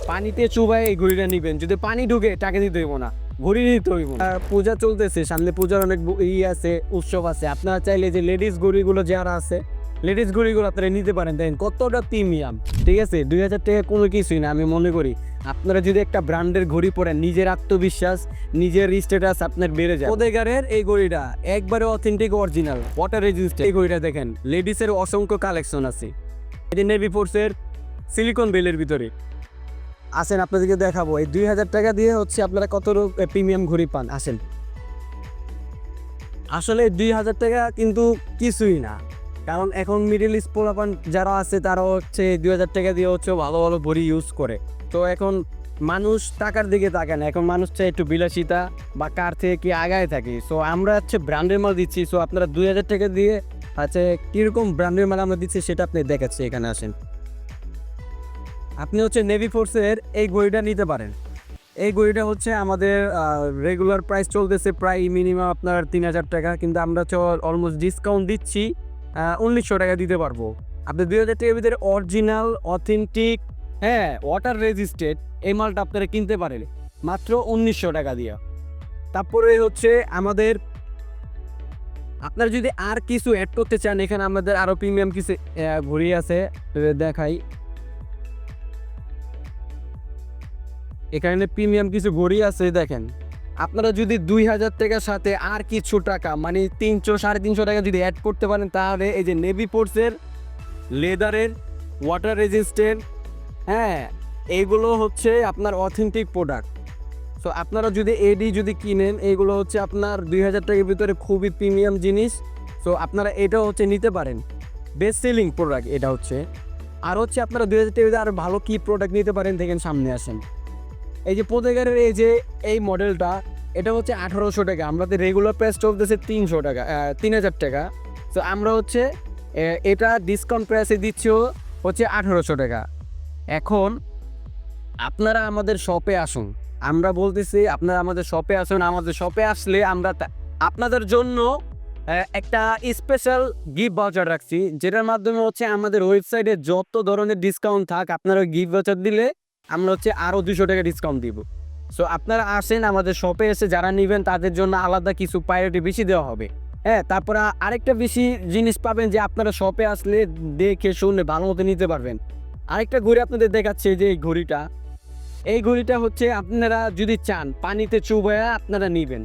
পানিতে চুবাই এই ঘড়িটা নিবেন, যদি পানি ঢুকে টাকা দিতে হইব না, ঘড়ি নিতে হইব না। পূজা চলতেছে, সামনে পূজার অনেক আছে, উৎসব আছে। আপনারা চাইলে যে লেডিস ঘড়িগুলো যারা আছে, লেডিস ঘড়িগুলো আপনারা নিতে পারেন। দেখেন কতটা প্রিমিয়াম, ঠিক আছে। 2000 টাকা কোনো কিছুই না আমি মনে করি। আপনারা যদি একটা ব্র্যান্ডের ঘড়ি পরেন, নিজের আত্মবিশ্বাস, নিজের স্ট্যাটাস আপনার বেড়ে যায়। ওদেগারের এই ঘড়িটা একবারে অথেন্টিক অরিজিনাল ওয়াটার রেজিস্ট্যান্ট। এই ঘড়িটা দেখেন, লেডিসের অসংখ্য কালেকশন আছে। এটি নেভি ফোর্সের সিলিকন বেলের ভিতরে আসেন, আপনাদেরকে দেখাবো। এই 2000 টাকা দিয়ে হচ্ছে আপনারা কত প্রিমিয়াম ঘড়ি পান। আসেন, আসলে 2000 টাকা কিন্তু কিছুই না, কারণ এখন মিডল ইস্ট পোলাপান যারা আছে তারা হচ্ছে 2000 টাকা দিয়ে হচ্ছে ভালো ভালো ঘড়ি ইউজ করে। তো এখন মানুষ টাকার দিকে তাকায় না, এখন মানুষ চাই একটু বিলাসিতা বা কার থেকে কি আগায় থাকে। সো আমরা হচ্ছে ব্র্যান্ডের মাল দিচ্ছি। সো আপনারা 2000 টাকা দিয়ে হচ্ছে কীরকম ব্র্যান্ডের মাল আমরা দিচ্ছি সেটা আপনি দেখাচ্ছি। এখানে আসেন, আপনি হচ্ছে নেভি ফোর্সের এই ঘড়িটা নিতে পারেন। এই ঘড়িটা হচ্ছে আমাদের রেগুলার প্রাইস চলতেছে প্রায় মিনিমাম আপনার 3000 টাকা, কিন্তু আমরা অলমোস্ট ডিসকাউন্ট দিচ্ছি 1900 টাকা দিতে পারবো। আপনি 2000 টাকার ভিতরে অরিজিনাল অথেন্টিক ওয়াটার রেজিস্টেড এই মালটা আপনারা কিনতে পারেন মাত্র 1900 টাকা দিয়ে। তারপরে হচ্ছে আমাদের, আপনারা যদি আর কিছু অ্যাড করতে চান, এখানে আমাদের আরও প্রিমিয়াম কিছু ঘড়ি আছে, দেখাই। এখানে প্রিমিয়াম কিছু ঘড়ি আছে, দেখেন। আপনারা যদি 2000 টাকার সাথে আর কিছু টাকা মানে 300 350 টাকা যদি অ্যাড করতে পারেন, তাহলে এই যে নেভি ফোর্সের লেদারের ওয়াটার রেজিস্ট্যান্ট এইগুলো হচ্ছে আপনার অথেন্টিক প্রোডাক্ট। সো আপনারা যদি যদি কিনেন, এইগুলো হচ্ছে আপনার 2000 টাকার ভিতরে খুবই প্রিমিয়াম জিনিস। সো আপনারা এটাও হচ্ছে নিতে পারেন, বেস্ট সেলিং প্রোডাক্ট এটা হচ্ছে। আর হচ্ছে আপনারা 2000 টাকার ভিতরে আরও ভালো কী প্রোডাক্ট নিতে পারেন, দেখেন সামনে আসেন। এই যে পোতেগারের এই মডেলটা, এটা হচ্ছে 1800 টাকা। আমাদের রেগুলার প্রাইস চলতেছে 300 টাকা, 3000 টাকা। তো আমরা হচ্ছে এটা ডিসকাউন্ট প্রাইসে দিচ্ছিও হচ্ছে 1800 টাকা। এখন আপনারা আমাদের শপে আসুন, আমরা বলতেছি আপনারা আমাদের শপে আসুন। আমাদের শপে আসলে আমরা আপনাদের জন্য একটা স্পেশাল গিফট ভাউচার রাখছি, যেটার মাধ্যমে হচ্ছে আমাদের ওয়েবসাইটে যত ধরনের ডিসকাউন্ট থাক, আপনারা গিফট ভাউচার দিলে আমরা হচ্ছে আরও 200 টাকা ডিসকাউন্ট দিব। সো আপনারা আসেন আমাদের শপে এসে, যারা নেবেন তাদের জন্য আলাদা কিছু প্রায়োরিটি বেশি দেওয়া হবে। তারপরে আরেকটা বেশি জিনিস পাবেন, যে আপনারা শপে আসলে দেখে শুনে ভালো মতো নিতে পারবেন। আরেকটা ঘড়ি আপনাদের দেখাচ্ছে, যে এই ঘড়িটা হচ্ছে আপনারা যদি চান পানিতে চুবাইয়া আপনারা নিবেন,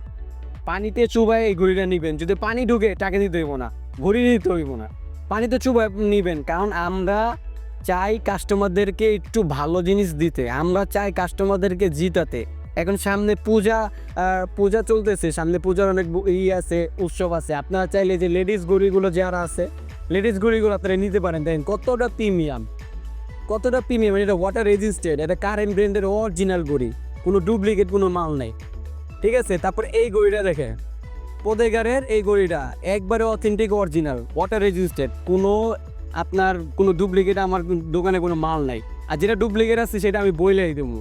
পানিতে চুবাই এই ঘড়িটা নিবেন, যদি পানি ঢুকে টাকা দিতে হইব না, ঘড়ি নিতে হইব না, পানিতে চুবাই নিবেন। কারণ আমরা চাই কাস্টমারদেরকে একটু ভালো জিনিস দিতে, আমরা চাই কাস্টমারদেরকে জিতাতে। এখন সামনে পূজা চলতেছে, সামনে পূজার অনেক আছে, উৎসব আছে। আপনারা চাইলে যে লেডিস ঘড়িগুলো যারা আছে, লেডিস ঘড়িগুলো আপনারা নিতে পারেন। দেখেন কতটা প্রিমিয়াম, এটা ওয়াটার রেজিস্ট্যান্ট, এটা কারেন্ট ব্র্যান্ডের অরিজিনাল ঘড়ি, কোনো ডুপ্লিকেট কোনো মাল নেই, ঠিক আছে। তারপর এই ঘড়িটা দেখেন, পোদেগারের এই ঘড়িটা একবারে অথেন্টিক অরিজিনাল ওয়াটার রেজিস্ট্যান্ট, কোনো ডুপ্লিকেট আমার দোকানে কোনো মাল নাই। আর যেটা ডুপ্লিকেট আছে সেটা আমি বইলেই দেবো।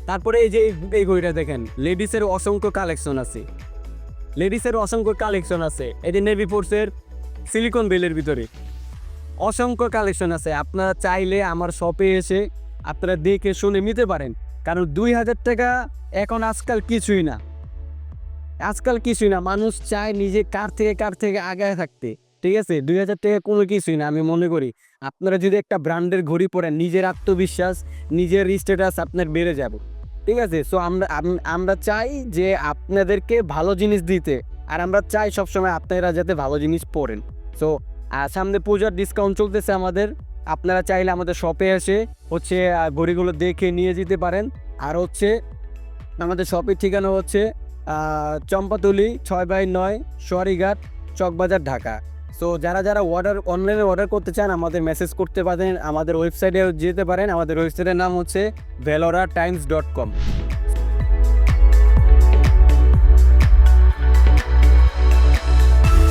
তারপরে এই ঘড়িটা দেখেন, লেডিসের অসংখ্য কালেকশন আছে। এটি নেভি ফোর্সের সিলিকন বেলের ভিতরে অসংখ্য কালেকশন আছে। আপনারা চাইলে আমার শপে এসে আপনারা দেখে শুনে নিতে পারেন। কারণ 2000 টাকা এখন আজকাল কিছুই না। মানুষ চায় নিজে কার থেকে আগায় থাকতে, ঠিক আছে। 2000 টাকা কোনো কিছুই না আমি মনে করি। আপনারা যদি একটা ব্র্যান্ডের ঘড়ি পরেন, নিজের আত্মবিশ্বাস, নিজের স্ট্যাটাস আপনার বেড়ে যাবে, ঠিক আছে। সো আমরা চাই যে আপনাদেরকে ভালো জিনিস দিতে, আর আমরা চাই সবসময় আপনারা যাতে ভালো জিনিস পরেন। সো সামনে পূজার ডিসকাউন্ট চলতেছে আমাদের, আপনারা চাইলে আমাদের শপে এসে হচ্ছে ঘড়িগুলো দেখে নিয়ে যেতে পারেন। আর হচ্ছে আমাদের শপের ঠিকানা হচ্ছে চম্পাতলি 6/9 সোয়ারিঘাট, চকবাজার, ঢাকা। সো যারা অনলাইনে অর্ডার করতে চান আমাদের মেসেজ করতে পারেন, আমাদের ওয়েবসাইটে যেতে পারেন। আমাদের ওয়েবসাইটের নাম হচ্ছে veloratimes.com।